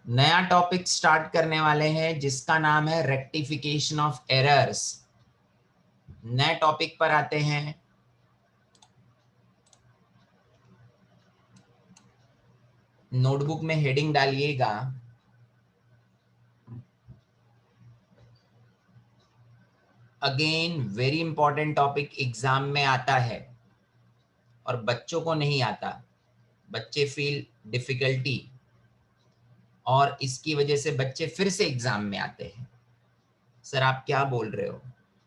नया topic start करने वाले हैं जिसका नाम है रेक्टिफिकेशन ऑफ एरर्स। नए टॉपिक पर आते हैं। नोटबुक में हेडिंग डालिएगा, again very important topic exam में आता है और बच्चों को नहीं आता। बच्चे फील डिफिकल्टी और इसकी वजह से बच्चे फिर से एग्जाम में आते हैं। सर आप क्या बोल रहे हो,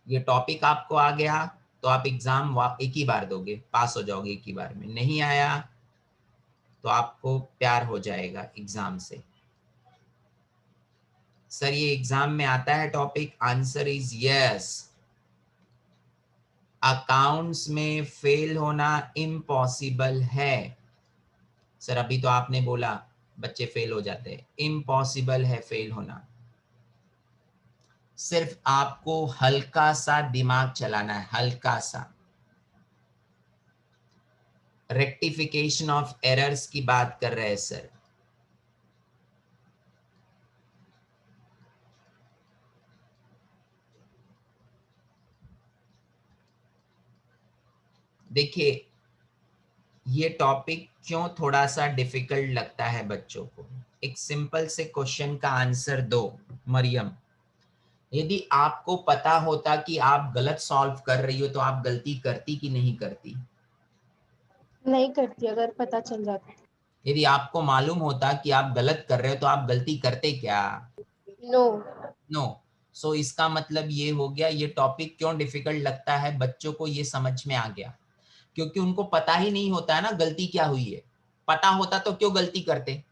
ये टॉपिक आपको आ गया तो आप एग्जाम एक ही बार दोगे, पास हो जाओगे एक ही बार में, नहीं आया तो आपको प्यार हो जाएगा एग्जाम से। सर ये एग्जाम में आता है topic, answer is yes. Accounts में फेल होना इम्पॉसिबल है। सर अभी तो आपने बोला बच्चे फेल हो जाते हैं, इम्पॉसिबल है फेल होना। सिर्फ आपको हल्का सा दिमाग चलाना है, हल्का सा। रेक्टिफिकेशन ऑफ एरर्स की बात कर रहे हैं सर। देखिए ये टॉपिक क्यों थोड़ा सा डिफिकल्ट लगता है बच्चों को। एक सिंपल से क्वेश्चन का आंसर दो। मरियम, यदि आपको पता होता कि आप गलत सॉल्व कर रही हो तो आप गलती करती कि नहीं करती? नहीं करती अगर पता चल जाता। यदि आपको मालूम होता कि आप गलत कर रहे हो तो आप गलती करते क्या? नो। नो। सो इसका मतलब ये हो गया, ये टॉपिक क्यों डिफिकल्ट लगता है बच्चों को, ये समझ में आ गया। क्योंकि उनको पता ही नहीं होता है ना गलती क्या हुई है। पता होता तो क्यों गलती करते।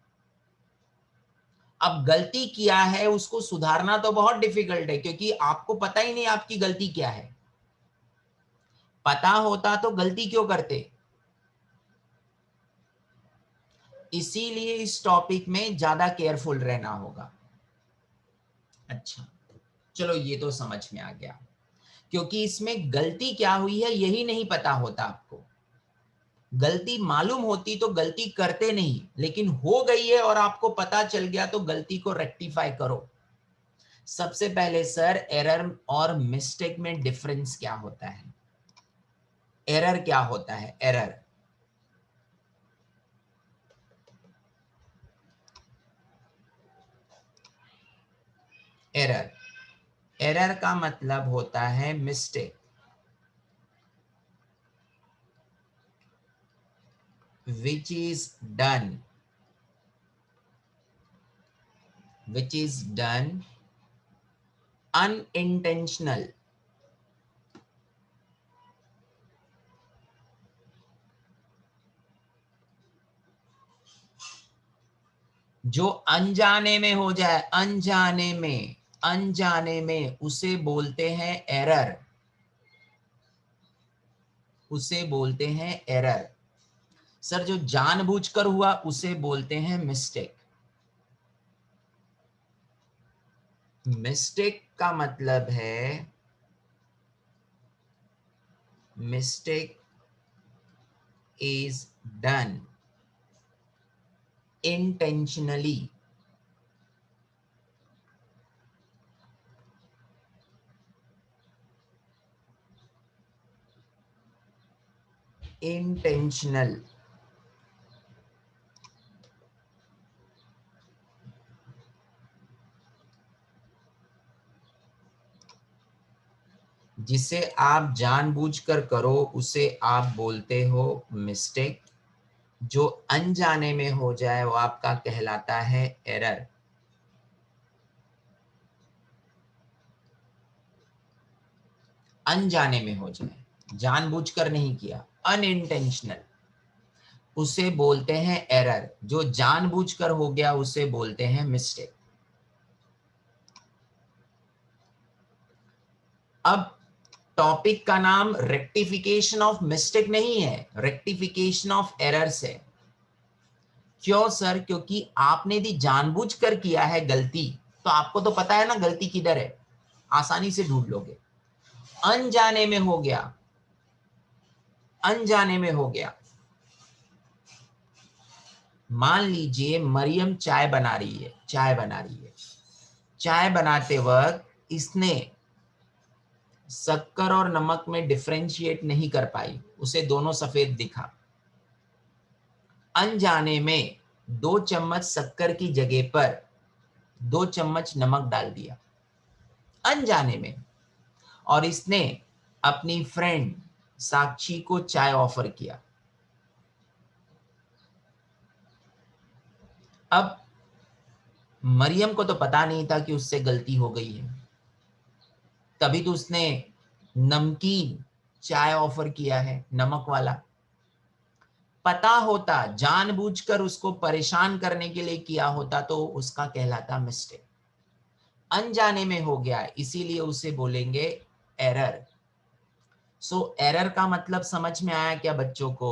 अब गलती किया है उसको सुधारना तो बहुत डिफिकल्ट है, क्योंकि आपको पता ही नहीं आपकी गलती क्या है। पता होता तो गलती क्यों करते। इसीलिए इस टॉपिक में ज्यादा केयरफुल रहना होगा। अच्छा चलो ये तो समझ में आ गया, क्योंकि इसमें गलती क्या हुई है यही नहीं पता होता आपको। गलती मालूम होती तो गलती करते नहीं, लेकिन हो गई है और आपको पता चल गया तो गलती को रेक्टिफाई करो। सबसे पहले सर एरर और मिस्टेक में डिफरेंस क्या होता है। एरर क्या होता है? एरर, एरर, एरर का मतलब होता है mistake, which is done, which is done unintentional, जो अनजाने में हो जाए, अनजाने में, अनजाने में उसे बोलते हैं एरर, उसे बोलते हैं एरर। सर जो जानबूझकर हुआ उसे बोलते हैं मिस्टेक। मिस्टेक का मतलब है, mistake is done intentionally, intentional. जिसे आप जानबूझकर करो उसे आप बोलते हो मिस्टेक, जो अनजाने में हो जाए वो आपका कहलाता है एरर। अनजाने में हो जाए, जानबूझकर नहीं किया, अनइंटेंशनल, उसे बोलते हैं एरर। जो जानबूझकर हो गया उसे बोलते हैं मिस्टेक। अब टॉपिक का नाम रेक्टिफिकेशन ऑफ मिस्टेक नहीं है, रेक्टिफिकेशन ऑफ एरर्स है। क्यों सर? क्योंकि आपने यदि जानबूझकर किया है गलती तो आपको तो पता है ना गलती किधर है, आसानी से ढूंढ लोगे। अनजाने में हो गया, अनजाने में हो गया, मान लीजिए मरियम चाय बना रही है, चाय बनाते वक्त इसने शक्कर और नमक में डिफरेंशिएट नहीं कर पाई, उसे दोनों सफेद दिखा। अनजाने में 2 चम्मच शक्कर की जगह पर 2 चम्मच नमक डाल दिया, अनजाने में, और इसने अपनी फ्रेंड साक्षी को चाय ऑफर किया। अब मरियम को तो पता नहीं था कि उससे गलती हो गई है, तभी तो उसने नमकीन चाय ऑफर किया है, नमक वाला। पता होता, जानबूझकर उसको परेशान करने के लिए किया होता तो उसका कहलाता मिस्टेक। अनजाने में हो गया, इसीलिए उसे बोलेंगे एरर। सो एरर का मतलब समझ में आया क्या बच्चों को?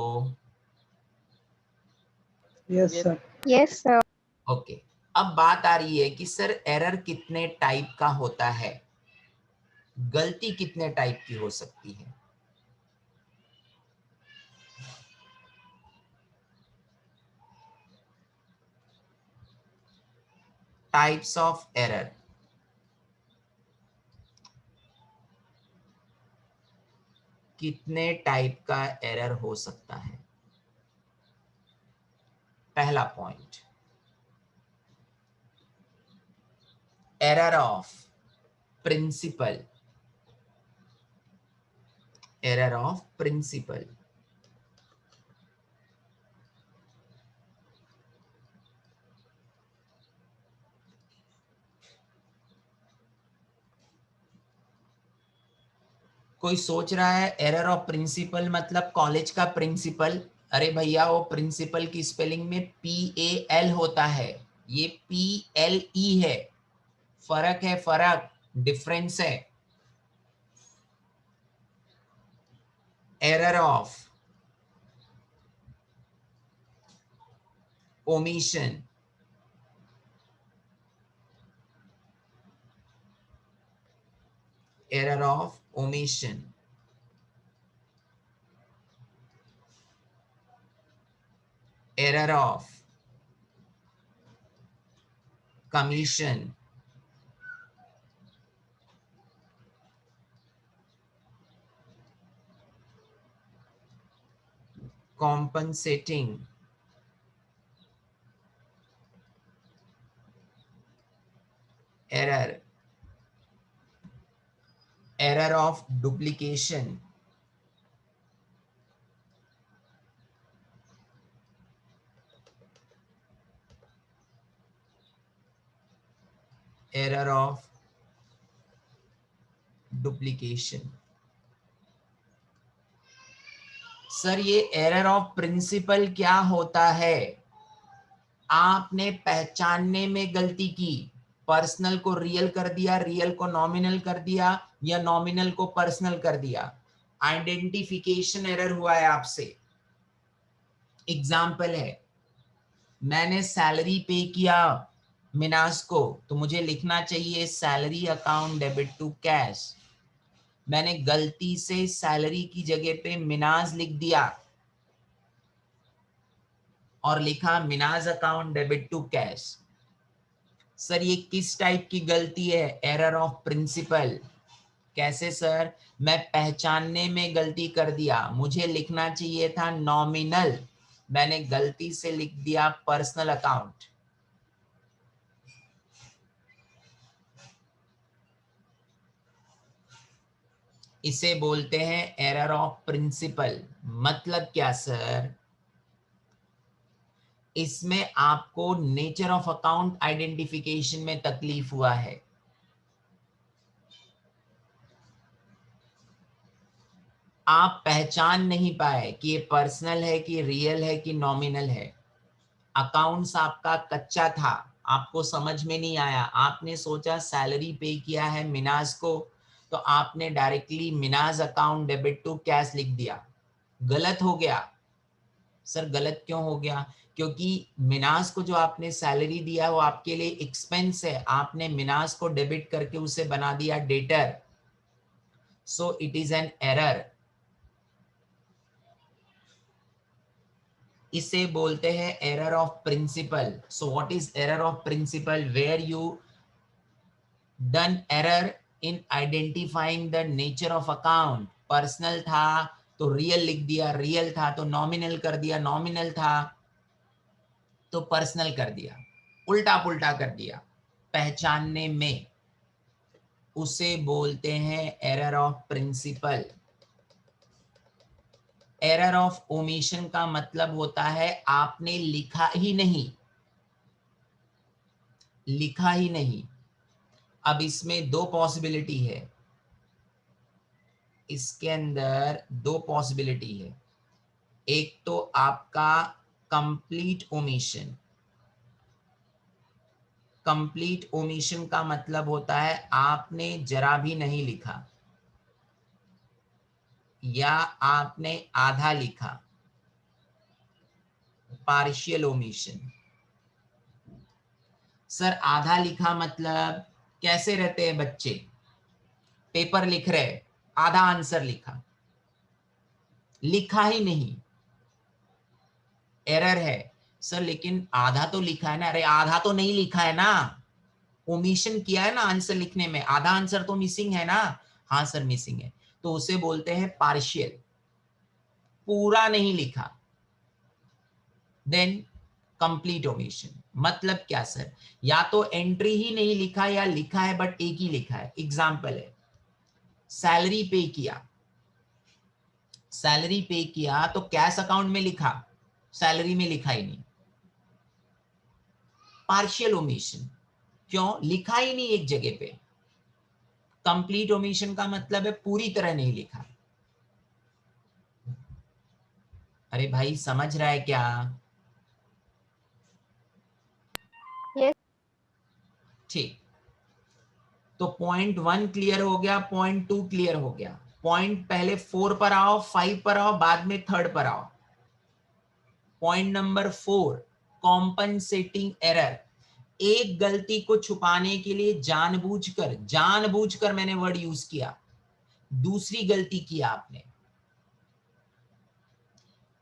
Yes sir. Yes sir. Okay, अब बात आ रही है कि सर एरर कितने टाइप का होता है, गलती कितने टाइप की हो सकती है? Types of error. कितने टाइप का एरर हो सकता है? पहला point, error of principle. Error of principle, कोई सोच रहा है एरर ऑफ प्रिंसिपल मतलब कॉलेज का प्रिंसिपल? अरे भैया, वो प्रिंसिपल की स्पेलिंग में PAL होता है, ये PLE है। फर्क है, फर्क, डिफरेंस है। Error of omission, error of omission, error of commission, compensating, error, error of duplication, error of duplication. Sir ये एरर ऑफ प्रिंसिपल क्या होता है? आपने पहचानने में गलती की, पर्सनल को रियल कर दिया, रियल को नॉमिनल कर दिया, या नॉमिनल को पर्सनल कर दिया। आइडेंटिफिकेशन एरर हुआ है आपसे। एग्जाम्पल है, मैंने सैलरी पे किया मिनास को, तो मुझे लिखना चाहिए salary account debit to cash. मैंने गलती से सैलरी की जगह पे मिनाज लिख दिया और लिखा Minaj account debit to cash. Sir ये किस टाइप की गलती है? Error of principle. कैसे सर? मैं पहचानने में गलती कर दिया, मुझे लिखना चाहिए था नॉमिनल, मैंने गलती से लिख दिया पर्सनल अकाउंट। इसे बोलते हैं एरर ऑफ प्रिंसिपल। मतलब क्या सर? इसमें आपको नेचर ऑफ अकाउंट आइडेंटिफिकेशन में तकलीफ हुआ है। आप पहचान नहीं पाए कि ये पर्सनल है कि रियल है कि नॉमिनल है। अकाउंट्स आपका कच्चा था, आपको समझ में नहीं आया, आपने सोचा सैलरी पे किया है मिनाज को, तो आपने directly Minaj account debit to cash लिख दिया। गलत हो गया। सर गलत क्यों हो गया? क्योंकि मिनाज को जो आपने सैलरी दिया वो आपके लिए एक्सपेंस है, आपने मिनाज को डेबिट करके उसे बना दिया debtor, so it is an error. इसे बोलते हैं error of principle. So what is error of principle? Where you done error in identifying the nature of account. Personal था तो रियल लिख दिया, रियल था तो नॉमिनल कर दिया, नॉमिनल था तो पर्सनल कर दिया, उल्टा पुल्टा कर दिया. पहचानने में उसे बोलते हैं error of principle. Error of omission का मतलब होता है आपने लिखा ही नहीं, लिखा ही नहीं. अब इसमें दो पॉसिबिलिटी है, इसके अंदर दो पॉसिबिलिटी है. एक तो आपका कंप्लीट ओमिशन. कंप्लीट ओमिशन का मतलब होता है आपने जरा भी नहीं लिखा, या आपने आधा लिखा, पार्शियल ओमिशन. सर आधा लिखा मतलब कैसे रहते हैं बच्चे, पेपर लिख रहे, आधा आंसर लिखा, लिखा ही नहीं, एरर है. सर लेकिन आधा तो लिखा है ना. अरे आधा तो नहीं लिखा है ना, ओमिशन किया है ना आंसर लिखने में, आधा आंसर तो मिसिंग है ना. हाँ सर मिसिंग है, तो उसे बोलते हैं पार्शियल, पूरा नहीं लिखा. Then complete omission. मतलब क्या सर, या तो एंट्री ही नहीं लिखा या लिखा है बट एक ही लिखा है. एग्जाम्पल है, सैलरी पे किया, सैलरी पे किया तो कैश अकाउंट में लिखा, सैलरी में लिखा ही नहीं, पार्शियल ओमिशन. क्यों? लिखा ही नहीं एक जगह पे. कंप्लीट ओमिशन का मतलब है पूरी तरह नहीं लिखा. अरे भाई समझ रहा है क्या? यस. ठीक. तो पॉइंट 1 क्लियर हो गया, पॉइंट 2 क्लियर हो गया. पॉइंट पहले 4 पर आओ, 5 पर आओ, बाद में 3rd पर आओ. Point number 4, compensating error. एक गलती को छुपाने के लिए जानबूझकर, जानबूझकर मैंने वर्ड यूज किया, दूसरी गलती किया आपने.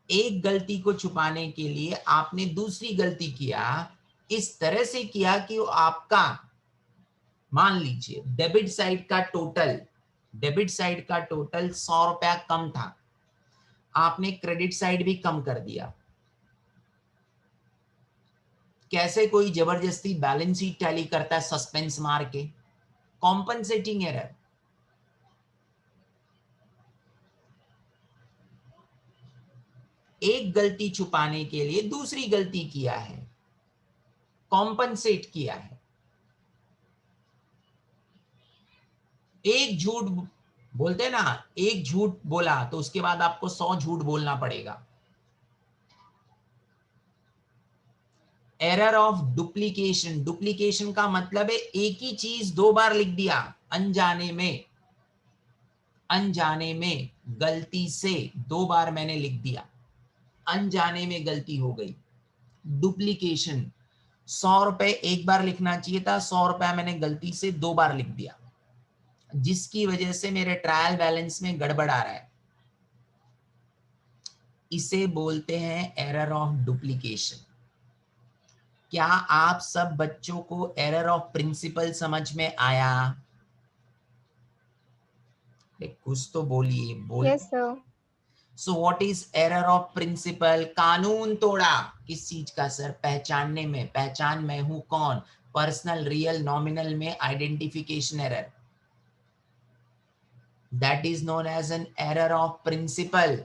एक गलती को छुपाने के लिए आपने दूसरी गलती किया. इस तरह से किया कि वो आपका, मान लीजिए डेबिट साइड का टोटल, डेबिट साइड का टोटल 100 रुपया कम था, आपने क्रेडिट साइड भी कम कर दिया. कैसे कोई जबरदस्ती बैलेंस शीट टैली करता है सस्पेंस मार के? Compensating error. एक गलती छुपाने के लिए दूसरी गलती किया है, कॉम्पनसेट किया है. एक झूठ बोलते हैं ना, एक झूठ बोला तो उसके बाद आपको 100 झूठ बोलना पड़ेगा. Error of duplication. डुप्लीकेशन का मतलब है एक ही चीज दो बार लिख दिया, अनजाने में, अनजाने में गलती से 2 बार मैंने लिख दिया, अनजाने में गलती हो गई. डुप्लीकेशन. 100 रुपए एक बार लिखना चाहिए था, 100 रुपया मैंने गलती से 2 बार लिख दिया, जिसकी वजह से मेरे ट्रायल बैलेंस में गड़बड़ आ रहा है. इसे बोलते हैं एरर ऑफ डुप्लीकेशन. क्या आप सब बच्चों को एरर ऑफ प्रिंसिपल समझ में आया? कुछ तो बोलिए, बोल. Yes sir. So what is error of principle? कानून तोड़ा. किस चीज का सर? पहचानने में. पहचान मैं हूं कौन, पर्सनल, रियल, नॉमिनल में identification error. That is known as an error of principle.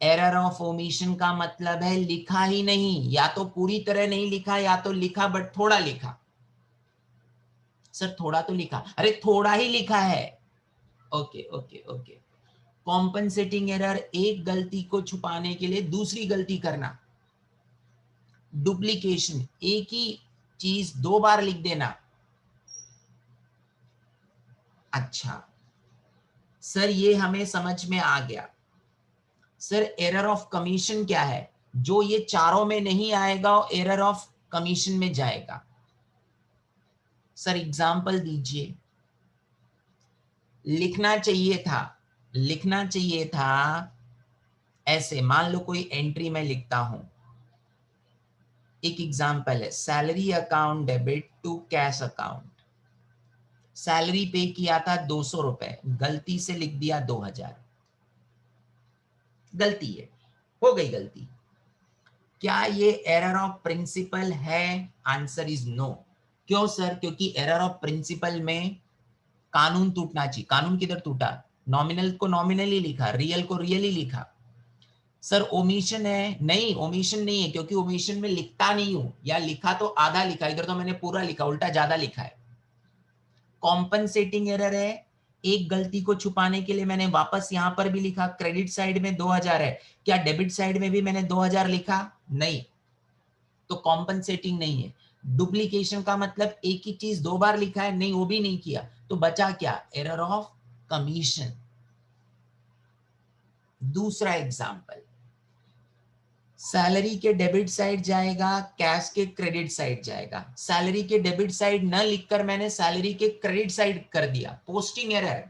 Error of omission का मतलब है लिखा ही नहीं, या तो पूरी तरह नहीं लिखा या तो लिखा बट थोड़ा लिखा. सर थोड़ा तो लिखा, अरे थोड़ा ही लिखा है. Okay okay okay. Compensating error, एक गलती को छुपाने के लिए दूसरी गलती करना. डुप्लीकेशन, एक ही चीज 2 बार लिख देना. अच्छा सर ये हमें समझ में आ गया. सर एरर ऑफ कमीशन क्या है? जो ये चारों में नहीं आएगा वो एरर ऑफ कमीशन में जाएगा. सर एग्जाम्पल दीजिए. लिखना चाहिए था, लिखना चाहिए था ऐसे मान लो कोई एंट्री मैं लिखता हूं, एक एग्जांपल है, salary account debit to cash account. Salary pay किया था 200 रुपए, गलती से लिख दिया 2000। गलती है, हो गई गलती। क्या ये एरर ऑफ प्रिंसिपल है? Answer is no. क्यों सर? क्योंकि एरर ऑफ प्रिंसिपल में कानून टूटना चाहिए। कानून किधर टूटा? नॉमिनल को नॉमिनली लिखा, रियल को रियली लिखा। सर ओमिशन है? नहीं, ओमिशन नहीं है, क्योंकि ओमिशन में लिखता नहीं हूं, या लिखा तो आधा लिखा, इधर तो मैंने पूरा लिखा, उल्टा ज्यादा लिखा है। कॉम्पनसेटिंग एरर है, एक गलती को छुपाने के लिए मैंने वापस यहां पर भी लिखा, क्रेडिट साइड में 2000 है, क्या डेबिट साइड में भी मैंने 2000 लिखा? नहीं, तो कॉम्पनसेटिंग नहीं है। डुप्लीकेशन का मतलब एक ही चीज दो बार लिखा है, नहीं वो भी नहीं किया, तो बचा क्या? Error of commission. दूसरा एग्जांपल, सैलरी के डेबिट साइड जाएगा, कैश के क्रेडिट साइड जाएगा। सैलरी के डेबिट साइड न लिखकर मैंने सैलरी के क्रेडिट साइड कर दिया, पोस्टिंग एरर,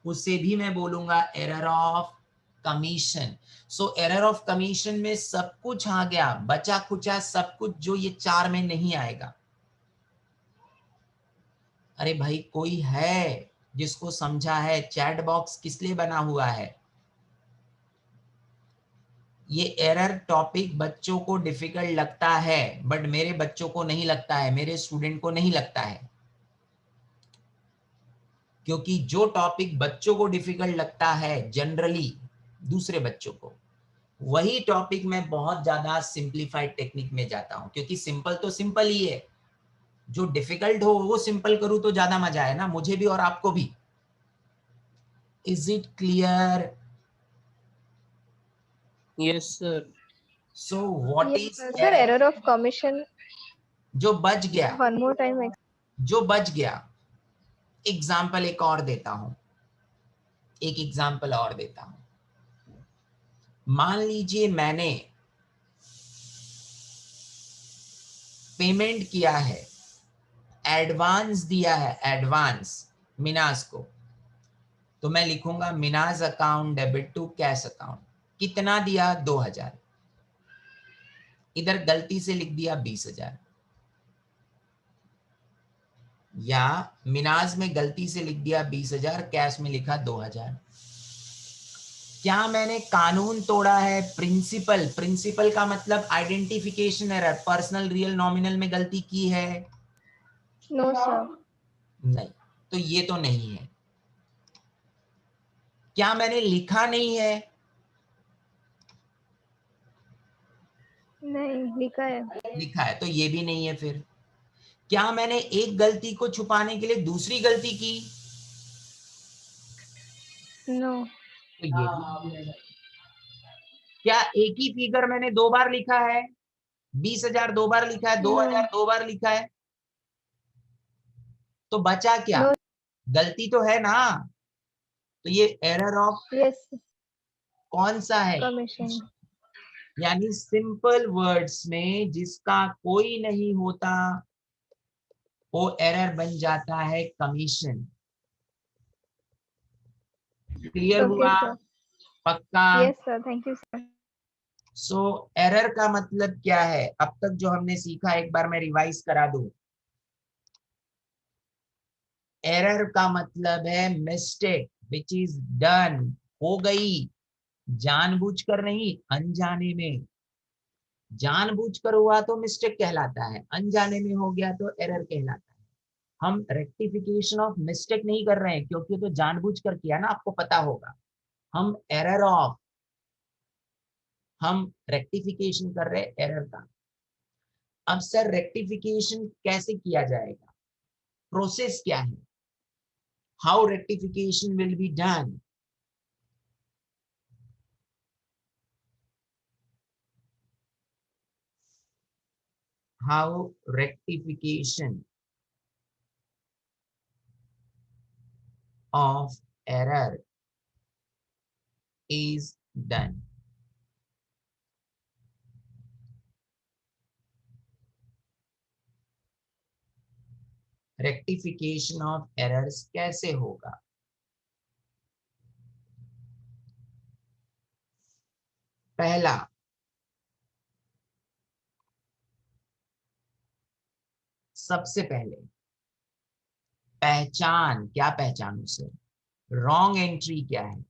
उसे भी मैं बोलूंगा error of commission. So error of commission में सब कुछ आ गया, बचा खुचा सब कुछ जो ये चार में नहीं आएगा। अरे भाई कोई है जिसको समझा है? चैट बॉक्स किस लिए बना हुआ है? ये एरर टॉपिक बच्चों को डिफिकल्ट लगता है, बट मेरे बच्चों को नहीं लगता है, मेरे स्टूडेंट को नहीं लगता है। क्योंकि जो टॉपिक बच्चों को डिफिकल्ट लगता है जनरली, दूसरे बच्चों को, वही टॉपिक मैं बहुत ज्यादा सिंप्लीफाइड टेक्निक में जाता हूं, क्योंकि सिंपल तो सिंपल ही है, जो डिफिकल्ट हो वो सिंपल करूं तो ज्यादा मजा है ना, मुझे भी और आपको भी। Is it clear? Yes, sir. So what Yes, is sir. Error? Error of commission. जो बच गया, One more time. जो बच गया, एग्जाम्पल एक और देता हूं, एक एग्जाम्पल और देता हूं। मान लीजिए मैंने पेमेंट किया है, एडवांस दिया है, एडवांस मिनाज को, तो मैं लिखूंगा Minaj account debit to cash account. कितना दिया? 2000। इधर गलती से लिख दिया 20000, या मिनाज में गलती से लिख दिया 20000, कैश में लिखा 2000। क्या मैंने कानून तोड़ा है? प्रिंसिपल, प्रिंसिपल का मतलब identification error, personal real nominal में गलती की है? No, sir. नहीं, तो ये तो नहीं है। क्या मैंने लिखा नहीं है? नहीं लिखा है। लिखा है, तो ये भी नहीं है। फिर क्या मैंने एक गलती को छुपाने के लिए दूसरी गलती की? No. तो ये भी नहीं है। क्या एक ही फिगर मैंने दो बार लिखा है? 20000 दो बार लिखा है, 2000 No. दो बार लिखा है, तो बचा क्या? No. गलती तो है ना। तो ये एरर ऑफ Yes. कौन सा है? Commission. यानी सिंपल वर्ड्स में जिसका कोई नहीं होता वो एरर बन जाता है कमीशन। क्लियर Okay, हुआ? sir. पक्का? Yes, sir. Thank you, sir. So error का मतलब क्या है? अब तक जो हमने सीखा एक बार मैं रिवाइज करा दूं। एरर का मतलब है मिस्टेक विच इज डन, हो गई, जानबूझकर नहीं, अनजाने में। जानबूझकर हुआ तो मिस्टेक कहलाता है, अनजाने में हो गया तो एरर कहलाता है। हम रेक्टिफिकेशन ऑफ मिस्टेक नहीं कर रहे हैं, क्योंकि तो जानबूझकर किया ना, आपको पता होगा। हम एरर ऑफ, हम रेक्टिफिकेशन कर रहे हैं एरर का। अब सर रेक्टिफिकेशन कैसे किया जाएगा? प्रोसेस क्या है? How rectification will be done? How rectification of error is done? Rectification of errors कैसे होगा? पहला, सबसे पहले पहचान, क्या पहचान उसे, रॉन्ग एंट्री क्या है।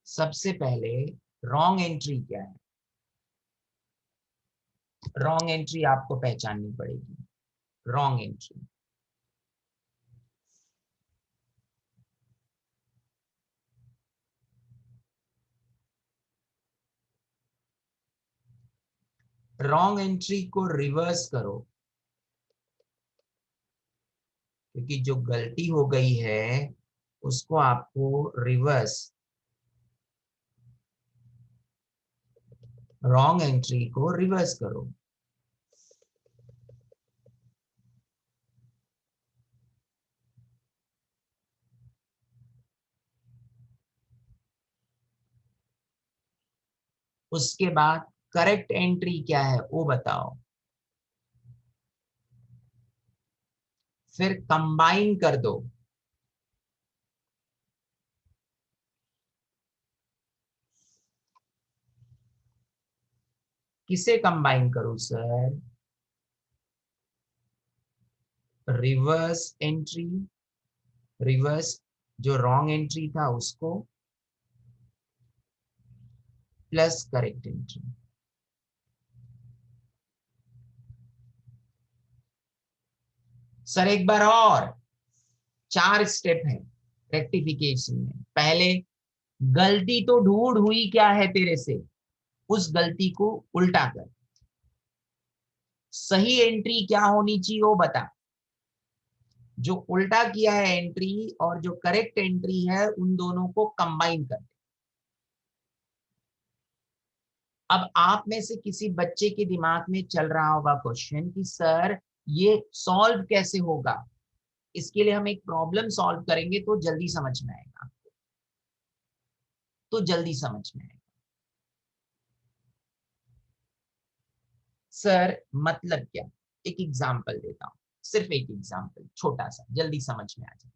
सबसे पहले रॉन्ग एंट्री क्या है, रॉन्ग एंट्री आपको पहचाननी पड़ेगी। रॉन्ग एंट्री, रॉन्ग एंट्री को रिवर्स करो, क्योंकि जो गलती हो गई है उसको आपको रिवर्स, रॉन्ग एंट्री को रिवर्स करो। उसके बाद करेक्ट एंट्री क्या है वो बताओ, फिर कंबाइन कर दो। किसे कंबाइन करूं सर, रिवर्स एंट्री, रिवर्स जो रॉन्ग एंट्री था उसको, प्लस करेक्ट एंट्री। सर एक बार और, 4 स्टेप है रेक्टिफिकेशन में। पहले गलती तो ढूंढ हुई क्या है तेरे से, उस गलती को उल्टा कर, सही एंट्री क्या होनी चाहिए वो बता, जो उल्टा किया है एंट्री और जो करेक्ट एंट्री है उन दोनों को कंबाइन कर। अब आप में से किसी बच्चे के दिमाग में चल रहा होगा क्वेश्चन कि सर ये सॉल्व कैसे होगा, इसके लिए हम एक प्रॉब्लम सॉल्व करेंगे तो जल्दी समझ में आएगा, तो जल्दी समझ में आएगा। सर मतलब क्या, एक एग्जांपल देता हूं, सिर्फ एक एग्जांपल छोटा सा, जल्दी समझ में आ जाए।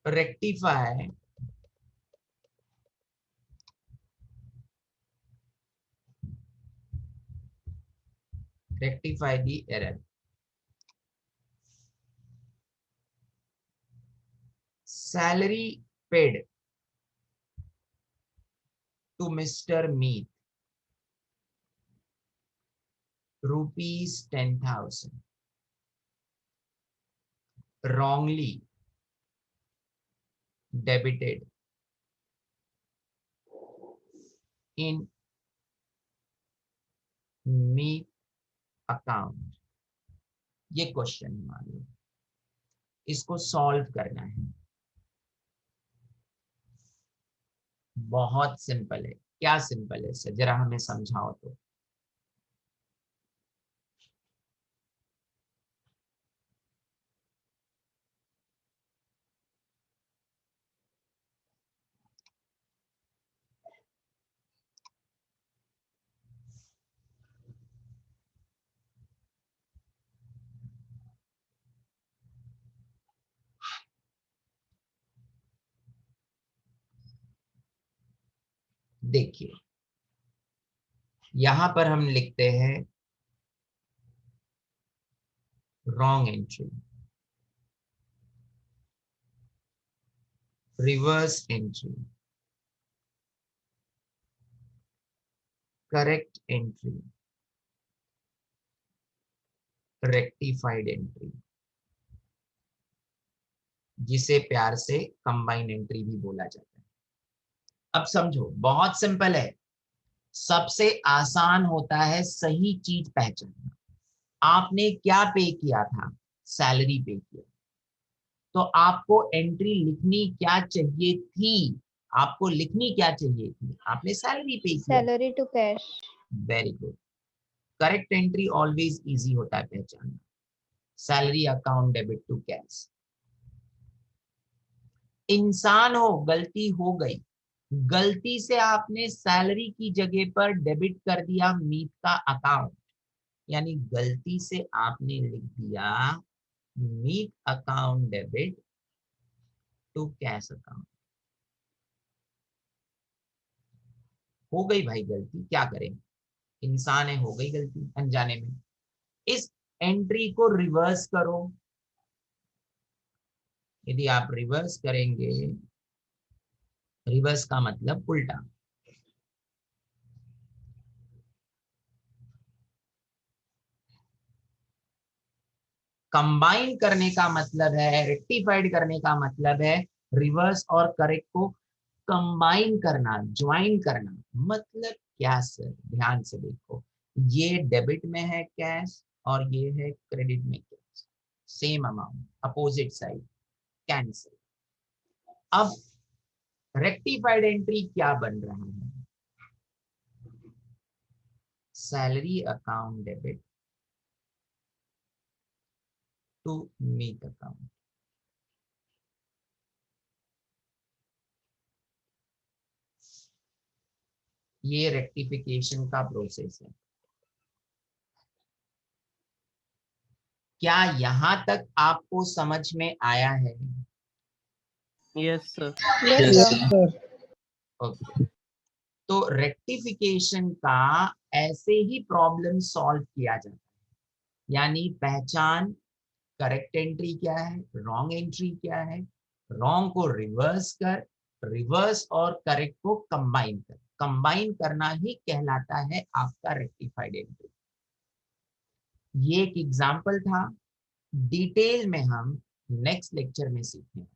Rectify, rectify the error. Salary paid to mister Meet ₹10,000 wrongly debited in Meet account. ये क्वेश्चन मान लो, इसको सॉल्व करना है। बहुत सिंपल है। क्या सिंपल है सर, जरा हमें समझाओ तो। देखिए यहां पर हम लिखते हैं wrong entry, reverse entry, correct entry, rectified entry, जिसे प्यार से कंबाइन एंट्री भी बोला जाता है। अब समझो बहुत सिंपल है, सबसे आसान होता है सही चीज पहचानना। आपने क्या पे किया था, सैलरी पे किया, तो आपको एंट्री लिखनी क्या चाहिए थी, आपको लिखनी क्या चाहिए थी, आपने सैलरी पे किया। Salary to cash. Very good. Correct entry always easy होता है पहचानना, salary account debit to cash. इंसान हो, गलती हो गई, गलती से आपने सैलरी की जगह पर डेबिट कर दिया मीत का अकाउंट, यानी गलती से आपने लिख दिया Meet account debit to cash account. हो गई भाई गलती, क्या करें, इंसान है, हो गई गलती अनजाने में। इस एंट्री को रिवर्स करो। यदि आप रिवर्स करेंगे, रिवर्स का मतलब उल्टा, कंबाइन करने का मतलब है, रेक्टिफाइड करने का मतलब है रिवर्स और करेक्ट को कंबाइन करना, ज्वाइन करना। मतलब क्या सर, ध्यान से देखो, ये डेबिट में है कैश और ये है क्रेडिट में cash, same amount, opposite side, cancel. अब रेक्टिफाइड एंट्री क्या बन रहा है, salary account debit to Meet account. ये रेक्टिफिकेशन का प्रोसेस है। क्या यहां तक आपको समझ में आया है? Yes sir. Yes yes sir. Sir. Okay, तो रेक्टिफिकेशन का ऐसे ही प्रॉब्लम सॉल्व किया जाता है, यानी पहचान करेक्ट एंट्री क्या है, रॉन्ग एंट्री क्या है, रॉन्ग को रिवर्स कर, रिवर्स और करेक्ट को कंबाइन कर, कंबाइन करना ही कहलाता है आपका रेक्टिफाइड एंट्री। ये एक एग्जांपल था, डिटेल में हम नेक्स्ट लेक्चर में सीखेंगे।